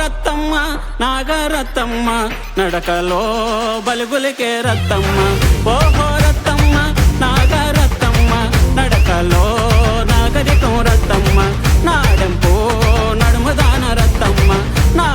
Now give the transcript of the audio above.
రత్తమ్మ నాగరత్తమ్మ నడకలో బలుగులికే రత్తమ్మ ఓహో రత్తమ్మ నాగరత్తమ్మ నడకలో నాగరికం రత్తమ్మ నాడెంపో నడుముదాన రత్తమ్మ నా